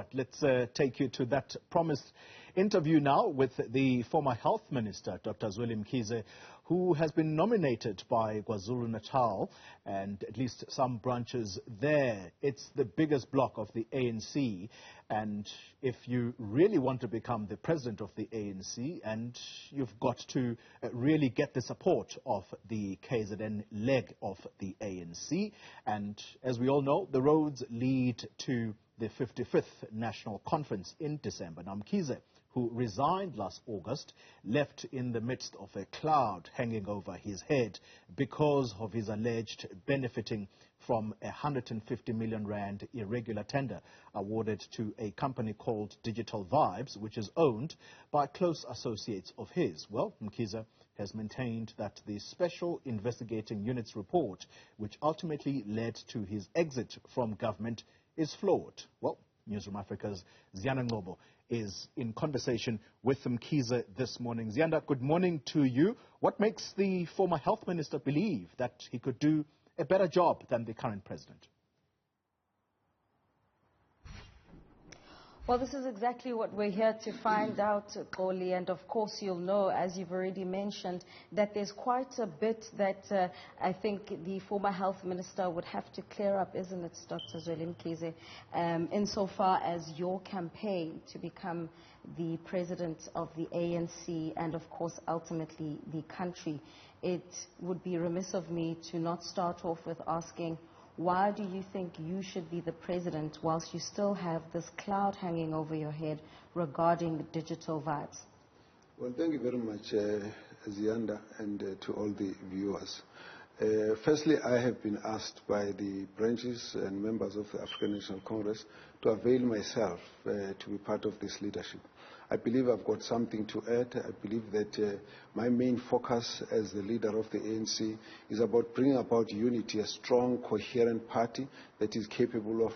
right, let's take you to that promised interview now with the former health minister, Dr Zweli Mkhize, who has been nominated by KwaZulu-Natal and at least some branches there. It's the biggest bloc of the ANC, and if you really want to become the president of the ANC, and you've got to really get the support of the KZN leg of the ANC, and as we all know, the roads lead to the 55th National Conference in December. Now, Mkhize, who resigned last August, left in the midst of a cloud hanging over his head because of his alleged benefiting from a 150 million rand irregular tender awarded to a company called Digital Vibes, which is owned by close associates of his. Well, Mkhize has maintained that the Special Investigating Unit's report, which ultimately led to his exit from government, is flawed. Well, Newzroom Afrika's Ziyanda Ngcobo is in conversation with Mkhize this morning. Ziyanda, good morning to you. What makes the former health minister believe that he could do a better job than the current president? Well, this is exactly what we're here to find out, Zweli, and of course you'll know, as you've already mentioned, that there's quite a bit that I think the former health minister would have to clear up, isn't it, Dr. Zweli Mkhize, insofar as your campaign to become the president of the ANC and of course ultimately the country. It would be remiss of me to not start off with asking, why do you think you should be the president whilst you still have this cloud hanging over your head regarding Digital Vibes? Well, thank you very much, Ziyanda, and to all the viewers. Firstly, I have been asked by the branches and members of the African National Congress to avail myself to be part of this leadership. I believe I've got something to add. I believe that my main focus as the leader of the ANC is about bringing about unity, a strong, coherent party that is capable of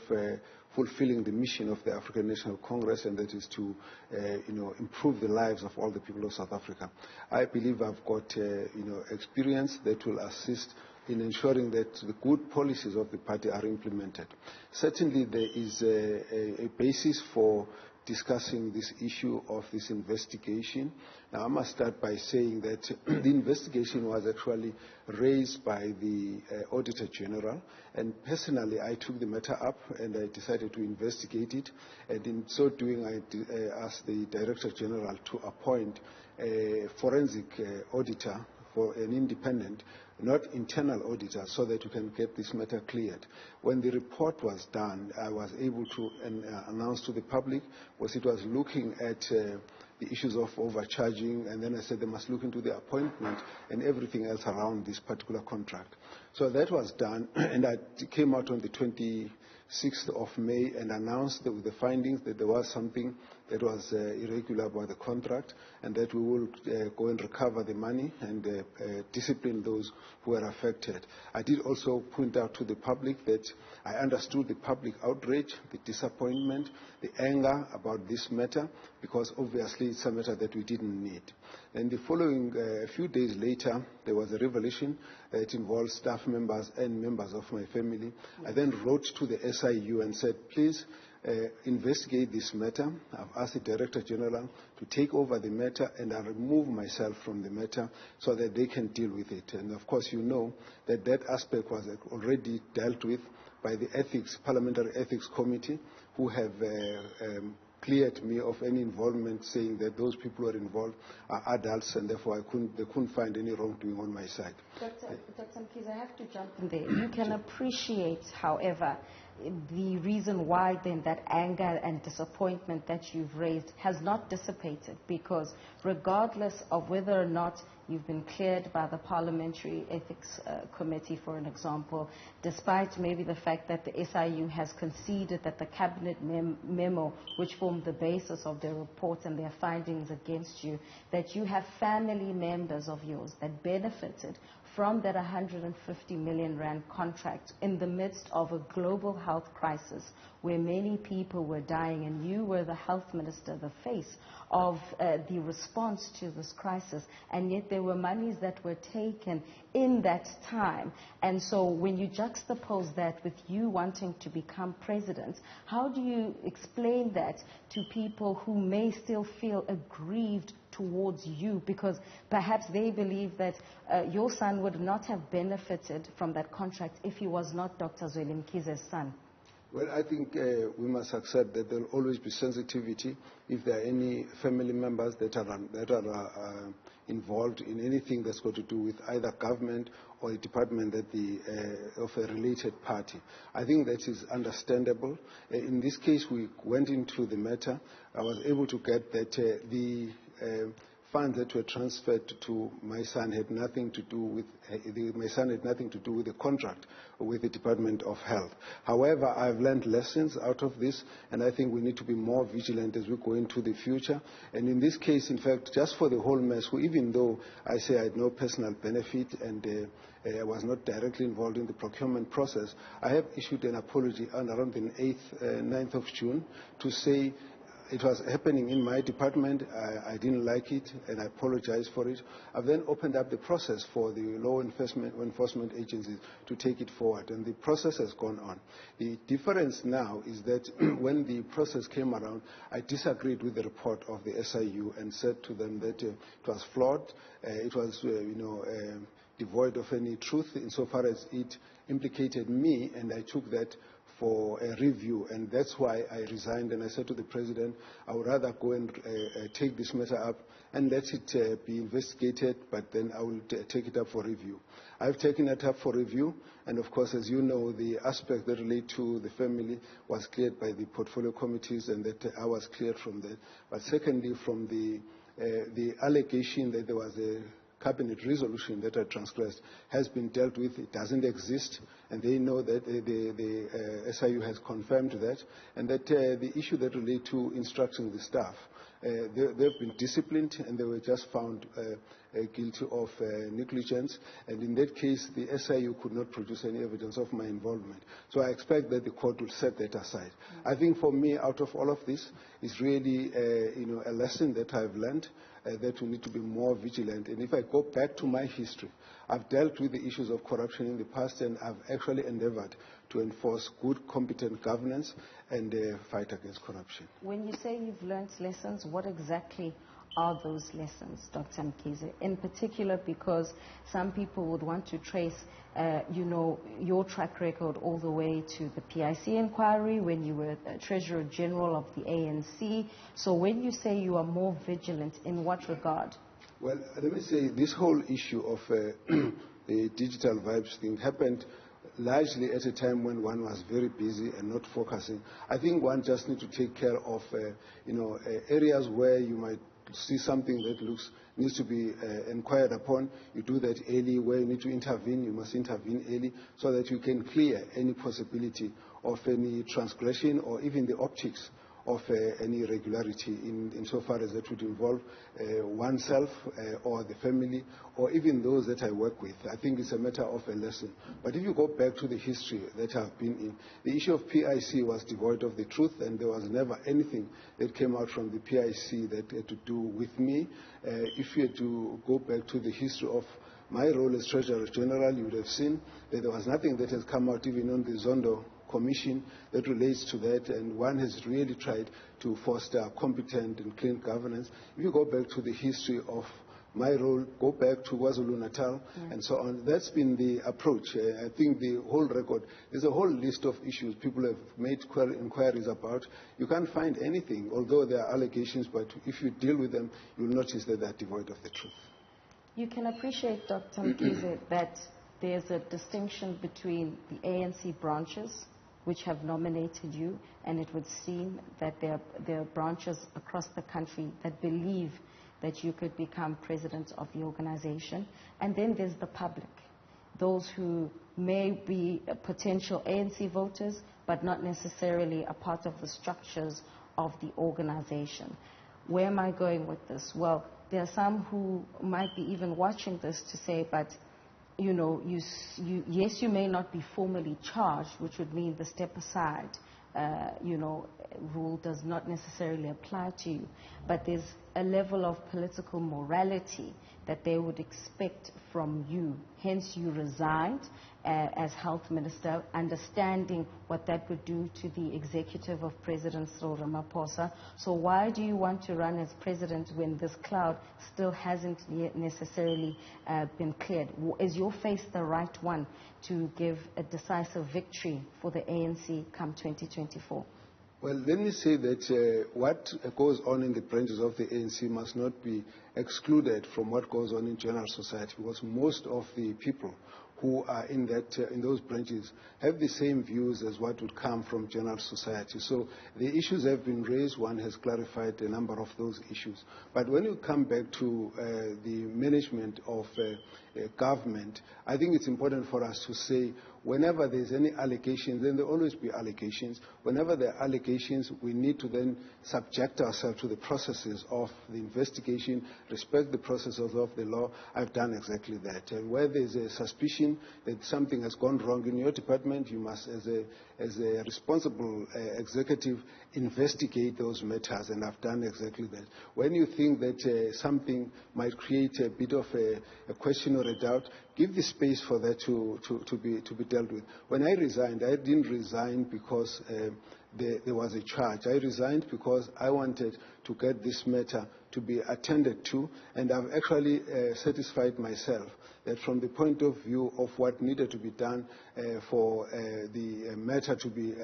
fulfilling the mission of the African National Congress, and that is to improve the lives of all the people of South Africa. I believe I've got experience that will assist in ensuring that the good policies of the party are implemented. Certainly there is a basis for discussing this issue of this investigation. Now, I must start by saying that the investigation was actually raised by the Auditor General, and personally I took the matter up and I decided to investigate it, and in so doing I asked the Director General to appoint a forensic auditor, for an independent, not internal auditor, so that we can get this matter cleared. When the report was done, I was able to announce to the public, because it was looking at the issues of overcharging, and then I said they must look into the appointment and everything else around this particular contract. So that was done, and I came out on the 26th of May and announced the findings that there was something that was irregular about the contract, and that we will go and recover the money and discipline those who were affected. I did also point out to the public that I understood the public outrage, the disappointment, the anger about this matter, because obviously it's a matter that we didn't need. And the following, a few days later, there was a revelation that involved staff members and members of my family. I then wrote to the SIU and said, please, investigate this matter. I've asked the Director General to take over the matter, and I'll remove myself from the matter so that they can deal with it. And of course, you know that that aspect was already dealt with by the Parliamentary Ethics Committee, who have cleared me of any involvement, saying that those people who are involved are adults, and therefore they couldn't find any wrongdoing on my side. Dr. Mkhize, I have to jump in there. You can appreciate, however, the reason why then that anger and disappointment that you've raised has not dissipated, because regardless of whether or not you've been cleared by the Parliamentary Ethics Committee, for an example, despite maybe the fact that the SIU has conceded that the cabinet memo, which formed the basis of their report and their findings against you, that you have family members of yours that benefited from that 150 million rand contract in the midst of a global health crisis where many people were dying, and you were the health minister, the face of the response to this crisis, and yet there were monies that were taken in that time. And so when you juxtapose that with you wanting to become president, how do you explain that to people who may still feel aggrieved towards you, because perhaps they believe that your son would not have benefited from that contract if he was not Dr. Zweli Mkhize's son? Well, I think we must accept that there will always be sensitivity if there are any family members that are involved in anything that's got to do with either government or a department that of a related party. I think that is understandable. In this case, we went into the matter. I was able to get that the funds that were transferred to my son had nothing to do with the contract with the Department of Health. However, I've learned lessons out of this, and I think we need to be more vigilant as we go into the future. And in this case, in fact, just for the whole mess, even though I say I had no personal benefit and I was not directly involved in the procurement process, I have issued an apology on around the 9th of June to say it was happening in my department. I didn't like it, and I apologize for it. I've then opened up the process for the law enforcement agencies to take it forward, and the process has gone on. The difference now is that when the process came around, I disagreed with the report of the SIU and said to them that it was flawed. It was, devoid of any truth insofar as it implicated me, and I took that for a review, and that's why I resigned. And I said to the president, I would rather go and take this matter up and let it be investigated, but then I will take it up for review. I've taken it up for review, and of course, as you know, the aspect that relate to the family was cleared by the portfolio committees, and that I was cleared from that. But secondly, from the allegation that there was a cabinet resolution that I transgressed has been dealt with. It doesn't exist, and they know that the SIU has confirmed that, and that the issue that relate to instructing the staff, they've been disciplined, and they were just found guilty of negligence, and in that case the SIU could not produce any evidence of my involvement. So I expect that the court will set that aside. I think for me, out of all of this, is really a lesson that I've learned, that we need to be more vigilant. And if I go back to my history, I've dealt with the issues of corruption in the past, and I've actually endeavored to enforce good, competent governance and fight against corruption. When you say you've learned lessons, what exactly are those lessons, Dr. Mkhize? In particular, because some people would want to trace, your track record all the way to the PIC inquiry when you were Treasurer General of the ANC. So when you say you are more vigilant, in what regard? Well, let me say this whole issue of the digital vibes thing happened largely at a time when one was very busy and not focusing. I think one just needs to take care of, areas where you might see something that needs to be inquired upon. You do that early. Where you need to intervene, you must intervene early so that you can clear any possibility of any transgression or even the optics of any irregularity insofar as that would involve oneself or the family or even those that I work with. I think it's a matter of a lesson. But if you go back to the history that I've been in, the issue of PIC was devoid of the truth, and there was never anything that came out from the PIC that had to do with me. If you had to go back to the history of my role as Treasurer General, you would have seen that there was nothing that has come out even on the Zondo Commission that relates to that, and one has really tried to foster competent and clean governance. If you go back to the history of my role, go back to KwaZulu-Natal and so on, that's been the approach. I think the whole record, there's a whole list of issues people have made inquiries about. You can't find anything, although there are allegations, but if you deal with them, you'll notice that they're devoid of the truth. You can appreciate, Dr. Mkhize, that there's a distinction between the ANC branches, which have nominated you, and it would seem that there are branches across the country that believe that you could become president of the organization. And then there's the public, those who may be potential ANC voters, but not necessarily a part of the structures of the organization. Where am I going with this? Well, there are some who might be even watching this to say, but you know, yes, you may not be formally charged, which would mean the step aside, you know, rule does not necessarily apply to you, but there's a level of political morality that they would expect from you. Hence, you resigned as health minister, understanding what that would do to the executive of President Cyril Ramaphosa. So why do you want to run as president when this cloud still hasn't yet necessarily been cleared? Is your face the right one to give a decisive victory for the ANC come 2024? Well, let me say that what goes on in the branches of the ANC must not be excluded from what goes on in general society, because most of the people who are in those branches have the same views as what would come from general society. So the issues have been raised. One has clarified a number of those issues. But when you come back to the management of government, I think it's important for us to say whenever there's any allegations, then there will always be allegations. Whenever there are allegations, we need to then subject ourselves to the processes of the investigation, respect the processes of the law. I've done exactly that. And where there's a suspicion that something has gone wrong in your department, you must, as a responsible executive, investigate those matters, and I've done exactly that. When you think that something might create a bit of a question or a doubt, give the space for that to be dealt with. When I resigned, I didn't resign because there was a charge. I resigned because I wanted to get this matter to be attended to, and I've actually satisfied myself that from the point of view of what needed to be done for the matter to be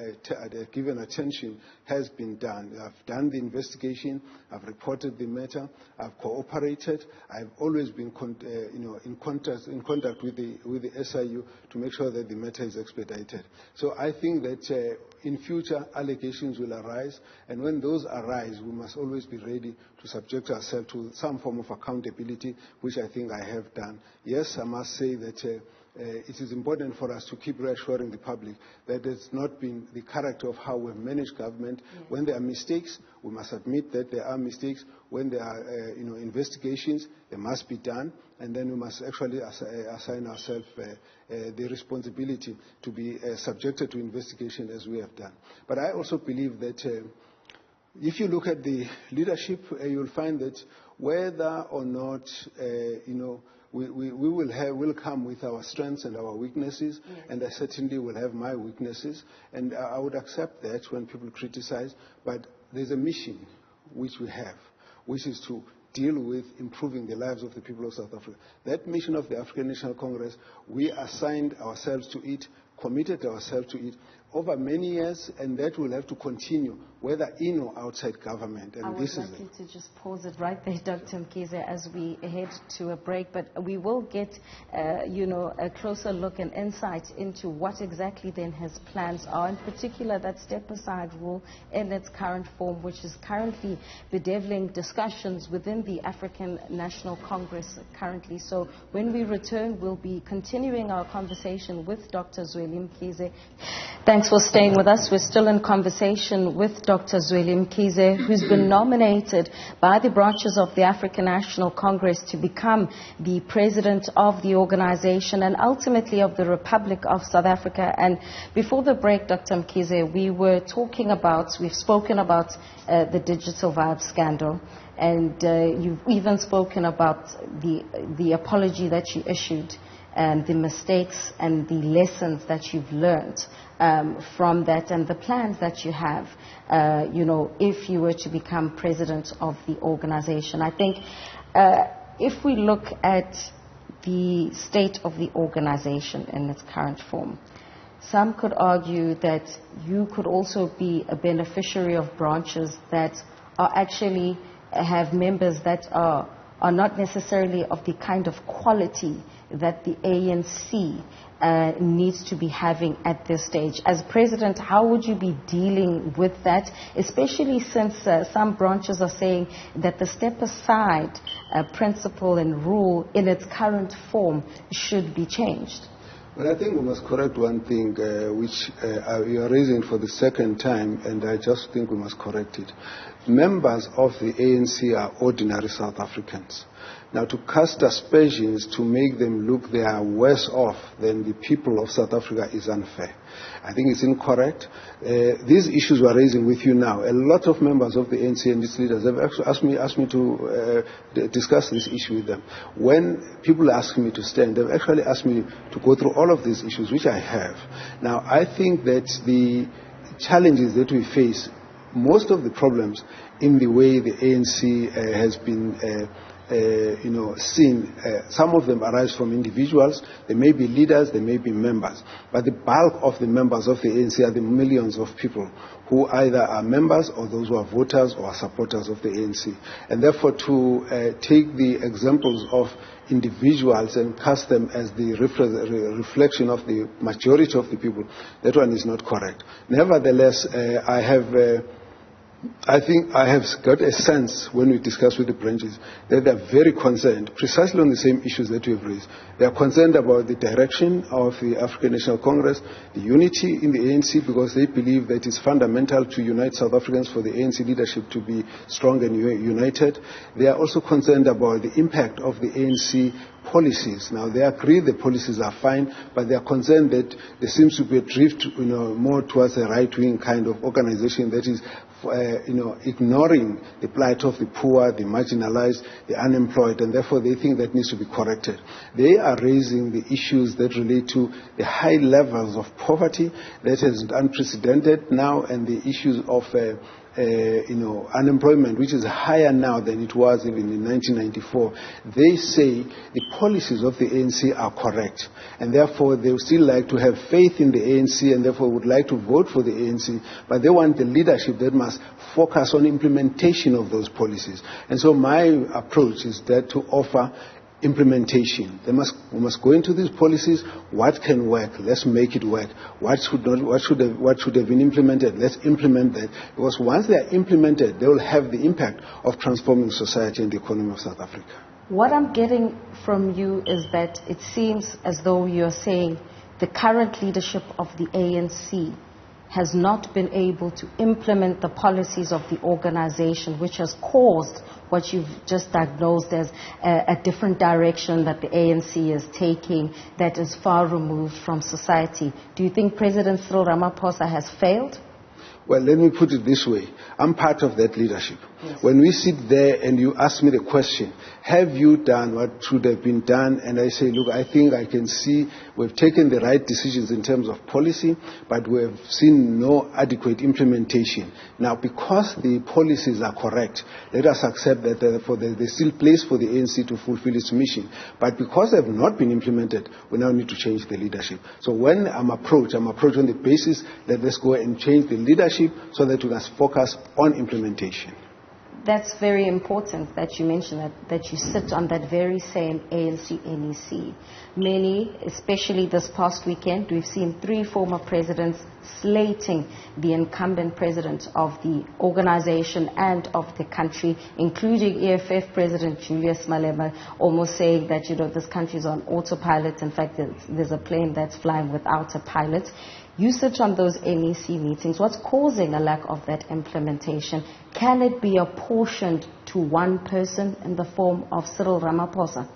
given attention has been done. I've done the investigation, I've reported the matter, I've cooperated, I've always been in contact with the SIU to make sure that the matter is expedited. So I think that in future allegations will arise, and when those arise, we must always be ready to subject ourselves to some form of accountability, which I think I have done. Yes, I must say that it is important for us to keep reassuring the public that it's not been the character of how we've managed government. Yes. When there are mistakes, we must admit that there are mistakes. When there are investigations, they must be done, and then we must actually assign ourselves the responsibility to be subjected to investigation as we have done. But I also believe that if you look at the leadership, you'll find that whether or not we will come with our strengths and our weaknesses, yes. And I certainly will have my weaknesses, and I would accept that when people criticize, but there's a mission which we have, which is to deal with improving the lives of the people of South Africa. That mission of the African National Congress, we assigned ourselves to it, committed ourselves to it over many years, and that will have to continue, whether in or outside government. And I would like you to just pause it right there, Dr. Mkhize, as we head to a break, but we will get, a closer look and insight into what exactly then his plans are, in particular that step-aside rule in its current form, which is currently bedeviling discussions within the African National Congress currently. So when we return, we'll be continuing our conversation with Dr. Zweli Mkhize. Thanks for staying with us. We're still in conversation with Dr. Zweli Mkhize, who's been nominated by the branches of the African National Congress to become the president of the organization and ultimately of the Republic of South Africa. And before the break, Dr. Mkhize, we've spoken about the Digital Vibe scandal, and you've even spoken about the apology that you issued and the mistakes and the lessons that you've learned from that, and the plans that you have, if you were to become president of the organization. I think if we look at the state of the organization in its current form, some could argue that you could also be a beneficiary of branches that are actually have members that are not necessarily of the kind of quality that the ANC needs to be having at this stage. As president, how would you be dealing with that, especially since some branches are saying that the step-aside principle and rule in its current form should be changed? Well, I think we must correct one thing which you are raising for the second time, and I just think we must correct it. Members of the ANC are ordinary South Africans. Now, to cast aspersions to make them look they are worse off than the people of South Africa is unfair. I think it's incorrect. These issues we're raising with you now, a lot of members of the ANC and its leaders have actually asked me to discuss this issue with them. When people ask me to stand, they've actually asked me to go through all of these issues, which I have. Now, I think that the challenges that we face, most of the problems in the way the ANC has been seen, some of them arise from individuals. They may be leaders, they may be members. But the bulk of the members of the ANC are the millions of people who either are members or those who are voters or are supporters of the ANC. And therefore, to take the examples of individuals and cast them as the reflection of the majority of the people, that one is not correct. Nevertheless, I think I have got a sense when we discuss with the branches that they are very concerned precisely on the same issues that we have raised. They are concerned about the direction of the African National Congress, the unity in the ANC, because they believe that it's fundamental to unite South Africans for the ANC leadership to be strong and united. They are also concerned about the impact of the ANC policies. Now, they agree the policies are fine, but they are concerned that there seems to be a drift, more towards a right-wing kind of organization that is, ignoring the plight of the poor, the marginalized, the unemployed, and therefore they think that needs to be corrected. They are raising the issues that relate to the high levels of poverty that is unprecedented now, and the issues of unemployment, which is higher now than it was even in 1994. They say the policies of the ANC are correct, and therefore they would still like to have faith in the ANC, and therefore would like to vote for the ANC, but they want the leadership that must focus on implementation of those policies. And so my approach is that to offer implementation. We must go into these policies. What can work? Let's make it work. What should have been implemented? Let's implement that. Because once they are implemented, they will have the impact of transforming society and the economy of South Africa. What I'm getting from you is that it seems as though you're saying the current leadership of the ANC has not been able to implement the policies of the organization, which has caused what you've just diagnosed as a different direction that the ANC is taking that is far removed from society. Do you think President Cyril Ramaphosa has failed? Well, let me put it this way. I'm part of that leadership. Yes. When we sit there and you ask me the question, have you done what should have been done? And I say, look, I think I can see we've taken the right decisions in terms of policy, but we have seen no adequate implementation. Now, because the policies are correct, let us accept that there's still place for the ANC to fulfill its mission. But because they have not been implemented, we now need to change the leadership. So when I'm approached on the basis that let's go and change the leadership so that we can focus on implementation. That's very important that you mention that you sit on that very same ANC NEC. Many, especially this past weekend, we've seen 3 former presidents slating the incumbent president of the organization and of the country, including EFF President Julius Malema, almost saying that, this country is on autopilot. In fact, there's a plane that's flying without a pilot. You sit on those NEC meetings. What's causing a lack of that implementation? Can it be apportioned to one person in the form of Cyril Ramaphosa?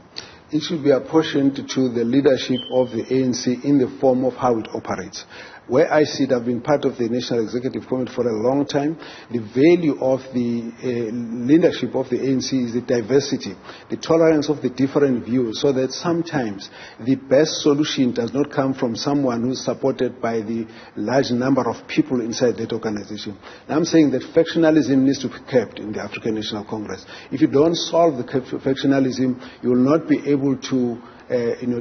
It should be apportioned to the leadership of the ANC in the form of how it operates. Where I sit, I've been part of the National Executive Committee for a long time. The value of the leadership of the ANC is the diversity, the tolerance of the different views, so that sometimes the best solution does not come from someone who's supported by the large number of people inside that organization. And I'm saying that factionalism needs to be kept in the African National Congress. If you don't solve the factionalism, you will not be able to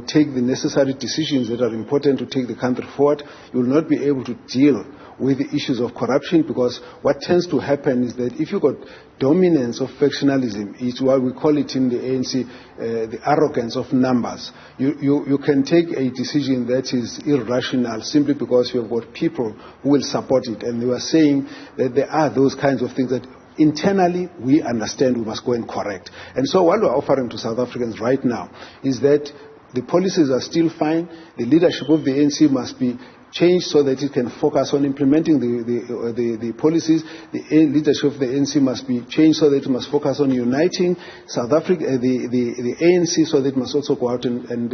take the necessary decisions that are important to take the country forward. You will not be able to deal with the issues of corruption, because what tends to happen is that if you've got dominance of factionalism, it's what we call it in the ANC, the arrogance of numbers. You can take a decision that is irrational simply because you have got people who will support it. And they were saying that there are those kinds of things that internally we understand we must go and correct. And so what we're offering to South Africans right now is that The policies are still fine. The leadership of the ANC must be changed so that it can focus on implementing the policies. The leadership of the ANC must be changed so that it must focus on uniting South Africa, the ANC, so that it must also go out and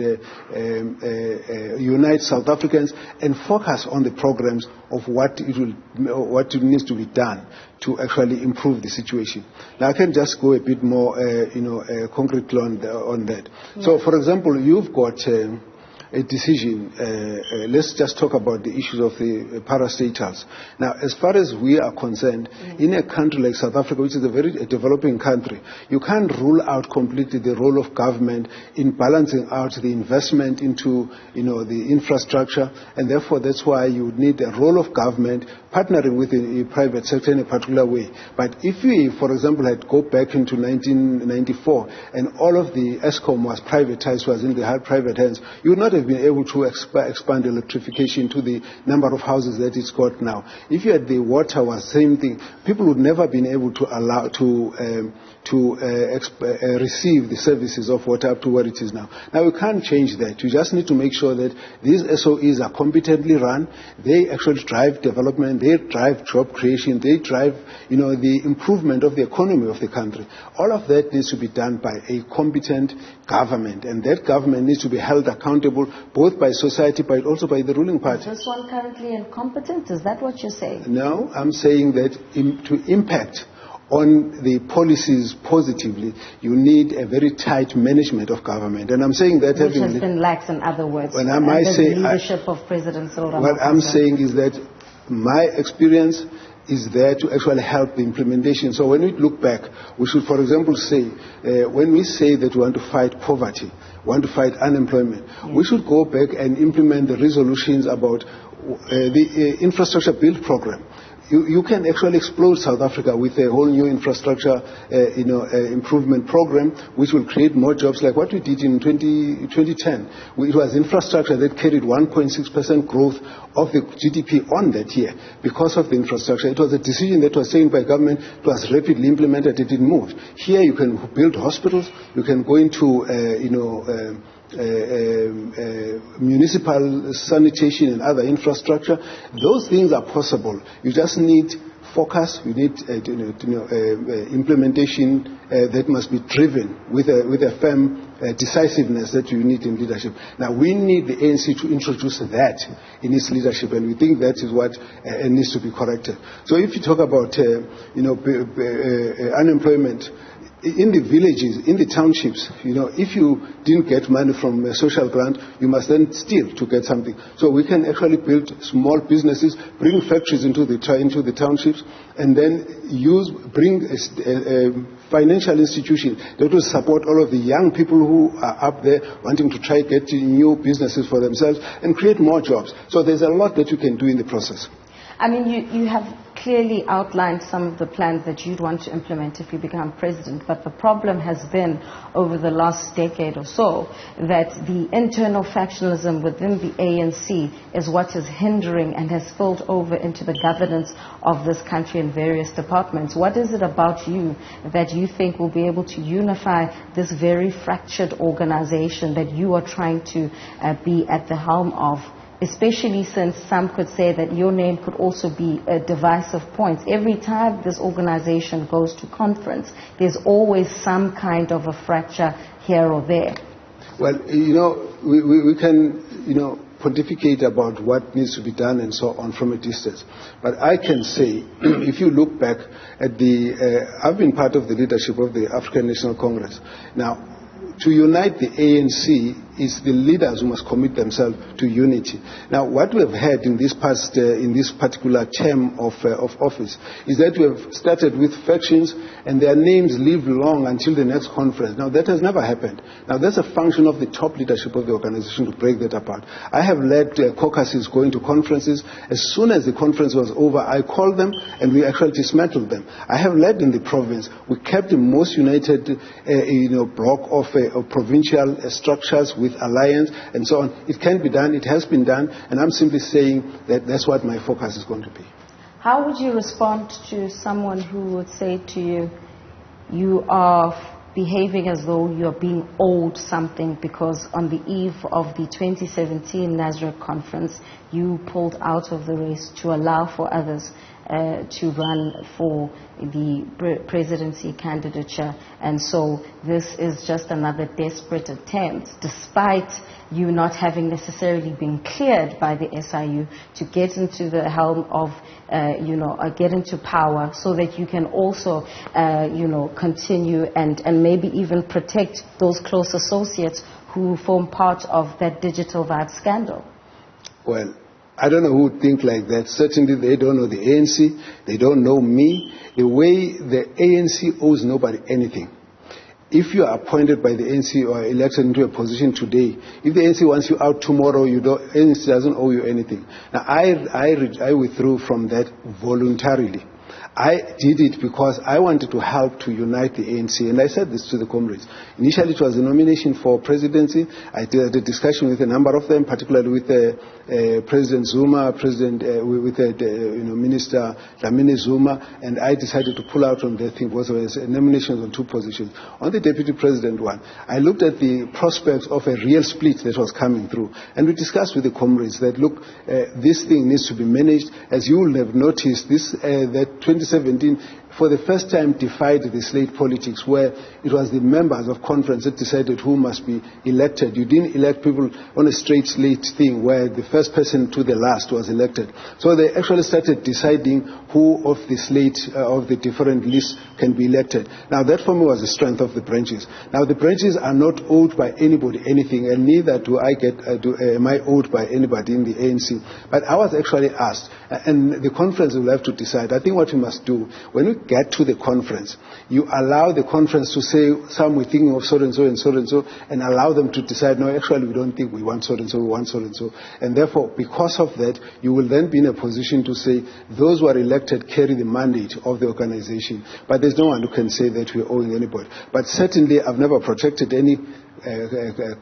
unite South Africans and focus on the programs of what needs to be done to actually improve the situation. Now I can just go a bit more, concretely on that. Yeah. So, for example, you've got a decision. Let's just talk about the issues of the parastatals. Now, as far as we are concerned, in a country like South Africa, which is a very developing country, you can't rule out completely the role of government in balancing out the investment into, the infrastructure, and therefore that's why you would need a role of government partnering with the private sector in a particular way. But if we, for example, had go back into 1994 and all of the ESCOM was privatized, was in the private hands, you would not have been able to expand electrification to the number of houses that it's got now. If you had the water, was same thing. People would never been able to allow receive the services of water up to where it is now. Now, we can't change that. You just need to make sure that these SOEs are competently run. They actually drive development. They drive job creation. They drive, the improvement of the economy of the country. All of that needs to be done by a competent government, and that government needs to be held accountable both by society, but also by the ruling party. Is this one currently incompetent? Is that what you're saying? No, I'm saying that to impact on the policies positively, you need a very tight management of government. And I'm saying that... Which has been lax, in other words, when I might say, leadership of President Cyril Ramaphosa. What I'm saying is that my experience is there to actually help the implementation. So when we look back, we should, for example, say, when we say that we want to fight poverty, want to fight unemployment, we should go back and implement the resolutions about the infrastructure build program. You can actually explode South Africa with a whole new infrastructure, improvement program, which will create more jobs, like what we did in 2010. It was infrastructure that carried 1.6% growth of the GDP on that year because of the infrastructure. It was a decision that was taken by government. It was rapidly implemented. It didn't move. Here, you can build hospitals. You can go into, municipal sanitation and other infrastructure. Those things are possible. You just need focus. You need implementation that must be driven with a firm decisiveness that you need in leadership. Now, we need the ANC to introduce that in its leadership, and we think that is what needs to be corrected. So if you talk about unemployment, in the villages, in the townships, if you didn't get money from a social grant, you must then steal to get something. So we can actually build small businesses, bring factories into the townships, and then bring a financial institution that will support all of the young people who are up there wanting to try get new businesses for themselves and create more jobs. So there's a lot that you can do in the process. I mean, you have clearly outlined some of the plans that you'd want to implement if you become president, but the problem has been over the last decade or so that the internal factionalism within the ANC is what is hindering and has spilled over into the governance of this country in various departments. What is it about you that you think will be able to unify this very fractured organization that you are trying to be at the helm of? Especially since some could say that your name could also be a divisive point. Every time this organization goes to conference, there's always some kind of a fracture here or there. Well, we can, pontificate about what needs to be done and so on from a distance. But I can say, if you look back at I've been part of the leadership of the African National Congress. Now, to unite the ANC is the leaders who must commit themselves to unity. Now, what we have had in this particular term of office is that we have started with factions and their names live long until the next conference. Now, that has never happened. Now, that's a function of the top leadership of the organization to break that apart. I have led caucuses going to conferences. As soon as the conference was over, I called them and we actually dismantled them. I have led in the province. We kept the most united bloc of provincial structures with alliance and so on. It can be done. It has been done. And I'm simply saying that that's what my focus is going to be. How would you respond to someone who would say to you, you are behaving as though you're being owed something, because on the eve of the 2017 Nasrec conference, you pulled out of the race to allow for others to run for the presidency candidature. And so this is just another desperate attempt, despite you not having necessarily been cleared by the SIU, to get into the helm of, get into power, so that you can also, continue and maybe even protect those close associates who form part of that digital VAT scandal. Well, I don't know who would think like that. Certainly they don't know the ANC, they don't know me. The way the ANC owes nobody anything. If you are appointed by the ANC or elected into a position today, if the ANC wants you out tomorrow, ANC doesn't owe you anything. Now, I withdrew from that voluntarily. I did it because I wanted to help to unite the ANC, and I said this to the comrades. Initially, it was a nomination for presidency. I did a discussion with a number of them, particularly with President Zuma, with Minister Dlamini Zuma, and I decided to pull out on that thing because there was nominations on 2 positions. On the deputy president one, I looked at the prospects of a real split that was coming through, and we discussed with the comrades that, look, this thing needs to be managed. As you will have noticed, that 2017 for the first time defied the slate politics, where it was the members of conference that decided who must be elected. You didn't elect people on a straight slate thing where the first person to the last was elected. So they actually started deciding who of the slate of the different lists can be elected. Now that for me was the strength of the branches. Now the branches are not owed by anybody anything, and neither do I am I owed by anybody in the ANC. But I was actually asked, and the conference will have to decide. I think what we must do, when we get to the conference, you allow the conference to say, some we're thinking of so and so and so and so, and allow them to decide, no, actually we don't think we want so and so, we want so and so. And therefore, because of that, you will then be in a position to say, those who are elected carry the mandate of the organization. But there's no one who can say that we're owing anybody. But certainly, I've never protected any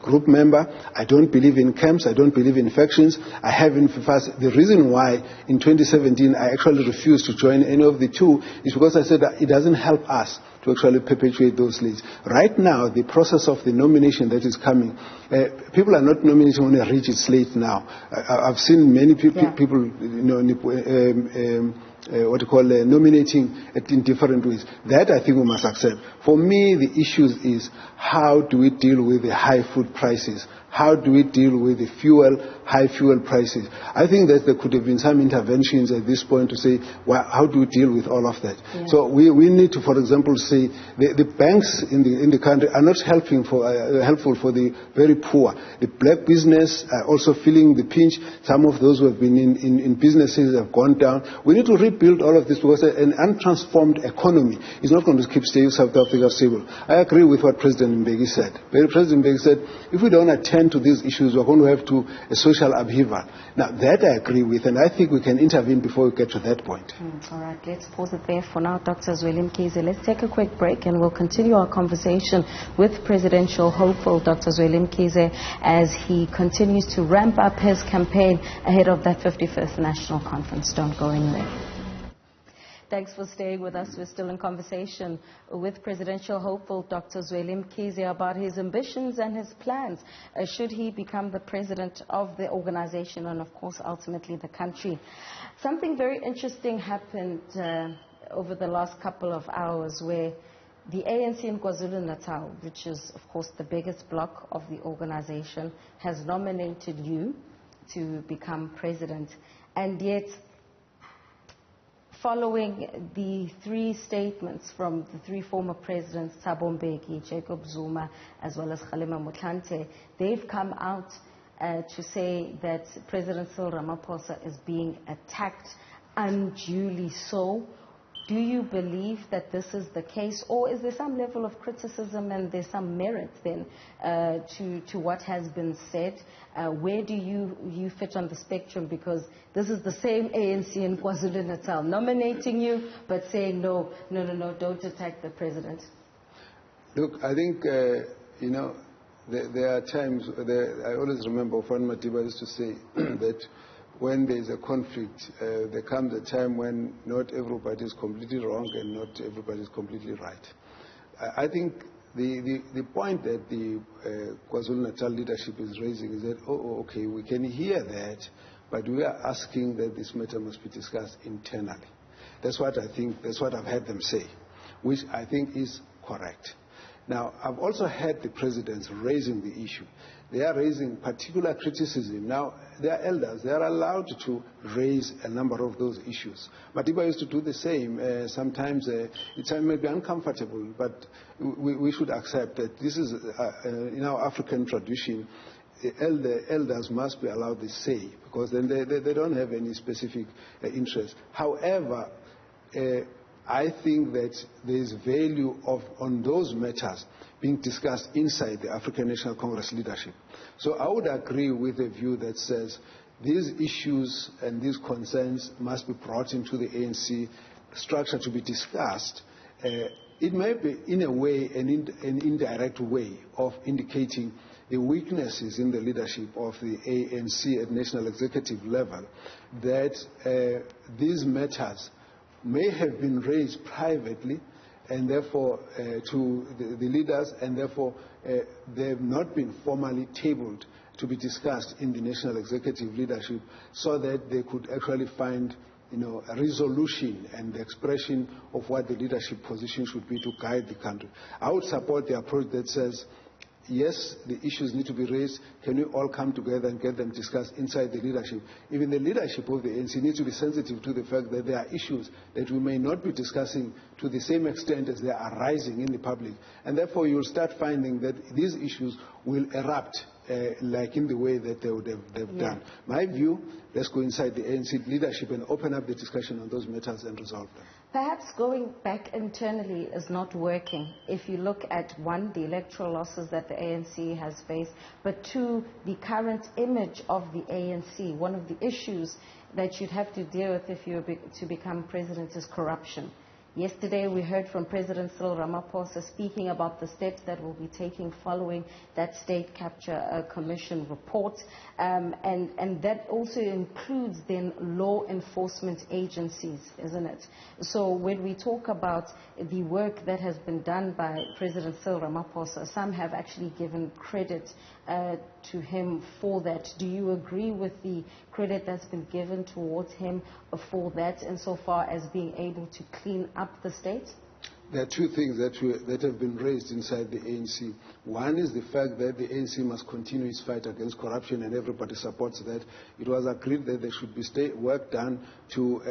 group member. I don't believe in camps. I don't believe in factions. I have, in fact, the reason why in 2017 I actually refused to join any of the 2 is because I said that it doesn't help us to actually perpetuate those leads. Right now, the process of the nomination that is coming, people are not nominating on a rigid slate now. I've seen many people, nominating in different ways. That I think we must accept. For me, the issue is how do we deal with the high food prices? How do we deal with the high fuel prices? I think that there could have been some interventions at this point to say, well, how do we deal with all of that? Yeah. So we need to, for example, say the banks in the country are not helpful for the very poor. The black business are also feeling the pinch. Some of those who have been in businesses have gone down. We need to rebuild all of this because an untransformed economy is not going to keep South Africa stable. I agree with what President Mbeki said. President Mbeki said, if we don't attend to these issues, we're going to have a social upheaval. Now, that I agree with, and I think we can intervene before we get to that point. All right, let's pause it there for now. Dr. Zweli Mkhize, let's take a quick break and we'll continue our conversation with presidential hopeful Dr. Zweli Mkhize as he continues to ramp up his campaign ahead of that 55th National Conference. Don't go anywhere. Thanks for staying with us. We're still in conversation with presidential hopeful Dr. Zweli Mkhize about his ambitions and his plans should he become the president of the organization and, of course, ultimately the country. Something very interesting happened over the last couple of hours where the ANC in KwaZulu-Natal, which is, of course, the biggest bloc of the organization, has nominated you to become president. And yet, following the 3 statements from the 3 former presidents, Thabo Mbeki, Jacob Zuma, as well as Kgalema Motlanthe, they've come out to say that President Cyril Ramaphosa is being attacked unduly so. Do you believe that this is the case, or is there some level of criticism and there's some merit then to what has been said? Where do you fit on the spectrum? Because this is the same ANC in KwaZulu-Natal nominating you, but saying no, don't attack the president. Look, I think, there are times, I always remember Ofan Madiba used to say that when there is a conflict, there comes a time when not everybody is completely wrong and not everybody is completely right. I think The point that the KwaZulu-Natal leadership is raising is that, okay, we can hear that, but we are asking that this matter must be discussed internally. That's what I think, that's what I've heard them say, which I think is correct. Now, I've also heard the presidents raising the issue. They are raising particular criticism. Now, they are elders. They are allowed to raise a number of those issues. But if I used to do the same, sometimes it may be uncomfortable, but we should accept that this is, in our African tradition, elders must be allowed to say, because then they don't have any specific interest. However, I think that there is value on those matters being discussed inside the African National Congress leadership. So I would agree with a view that says these issues and these concerns must be brought into the ANC structure to be discussed. It may be, in a way, an indirect way of indicating the weaknesses in the leadership of the ANC at national executive level, that these matters may have been raised privately and therefore to the leaders, and therefore they have not been formally tabled to be discussed in the national executive leadership, so that they could actually find a resolution and the expression of what the leadership position should be to guide the country. I would support the approach that says, yes, the issues need to be raised. Can we all come together and get them discussed inside the leadership? Even the leadership of the ANC needs to be sensitive to the fact that there are issues that we may not be discussing to the same extent as they are rising in the public. And therefore, you'll start finding that these issues will erupt like in the way that they would have done. My view, let's go inside the ANC leadership and open up the discussion on those matters and resolve them. Perhaps going back internally is not working. If you look at, one, the electoral losses that the ANC has faced, but two, the current image of the ANC. One of the issues that you'd have to deal with if you were to become president is corruption. Yesterday we heard from President Cyril Ramaphosa speaking about the steps that will be taking following that State Capture Commission report, and that also includes then law enforcement agencies, isn't it? So when we talk about the work that has been done by President Cyril Ramaphosa, some have actually given credit to him for that. Do you agree with the credit that's been given towards him for that, insofar as being able to clean up the state? There are two things that have been raised inside the ANC. One is the fact that the ANC must continue its fight against corruption, and everybody supports that. It was agreed that there should be work done to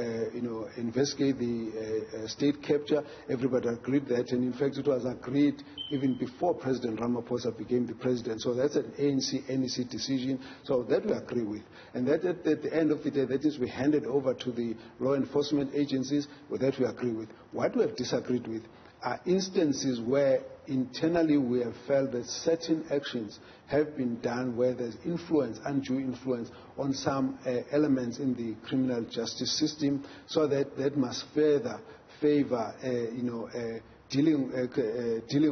investigate the state capture. Everybody agreed that, and in fact it was agreed even before President Ramaphosa became the president. So that's an ANC NEC decision, so that we agree with. And that at the end of the day, that is, we hand it over to the law enforcement agencies, that we agree with. What we have disagreed with are instances where internally we have felt that certain actions have been done where there's influence, undue influence on some elements in the criminal justice system, so that must further favor dealing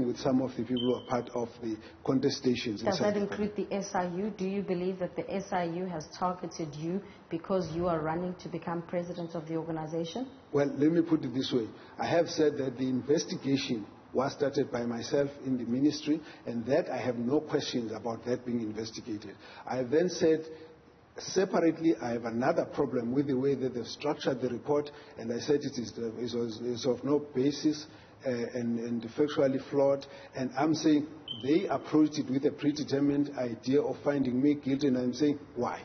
with some of the people who are part of the contestations. Does that include the SIU? Do you believe that the SIU has targeted you because you are running to become president of the organization? Well, let me put it this way. I have said that the investigation was started by myself in the ministry, and that I have no questions about that being investigated. I have then said, separately, I have another problem with the way that they've structured the report, and I said it is of no basis and factually flawed, and I'm saying they approached it with a predetermined idea of finding me guilty, and I'm saying, why?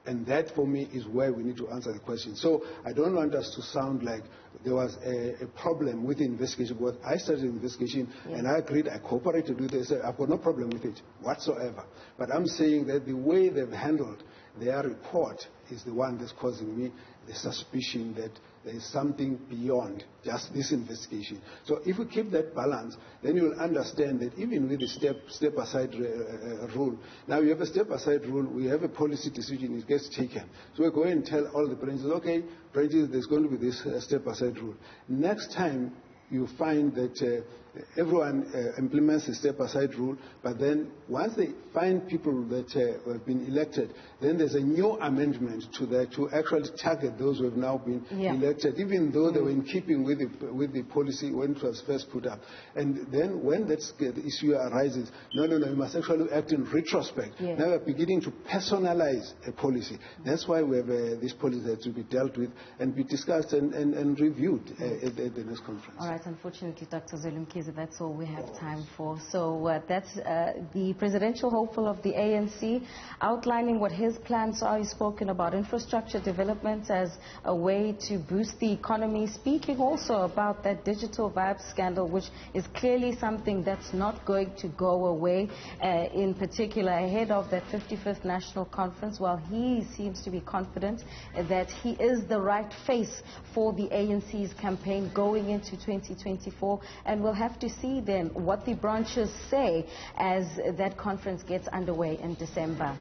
And that, for me, is where we need to answer the question. So I don't want us to sound like there was a problem with the investigation, because I started the investigation, and I agreed, I cooperated with it. I've got no problem with it whatsoever. But I'm saying that the way they've handled their report is the one that's causing me the suspicion that there is something beyond just this investigation. So if we keep that balance, then you will understand that even with the step-aside rule, now you have a step-aside rule, we have a policy decision, it gets taken. So we go and tell all the branches, okay, branches, there's going to be this step-aside rule. Next time you find that everyone implements the step-aside rule, but then once they find people that have been elected, then there's a new amendment to that to actually target those who have now been elected, even though they were in keeping with the policy when it was first put up. And then when the issue arises, no, you must actually act in retrospect. Now we're beginning to personalize a policy. That's why we have this policy that to be dealt with and be discussed and reviewed at the next conference. All right, unfortunately, Dr. Zweli Mkhize, that's all we have time for. So that's the presidential hopeful of the ANC outlining what his plans are. He's spoken about infrastructure development as a way to boost the economy, speaking also about that digital vibes scandal, which is clearly something that's not going to go away, in particular ahead of that 55th National Conference. While he seems to be confident that he is the right face for the ANC's campaign going into 2024, and we'll have to see then what the branches say as that conference gets underway in December.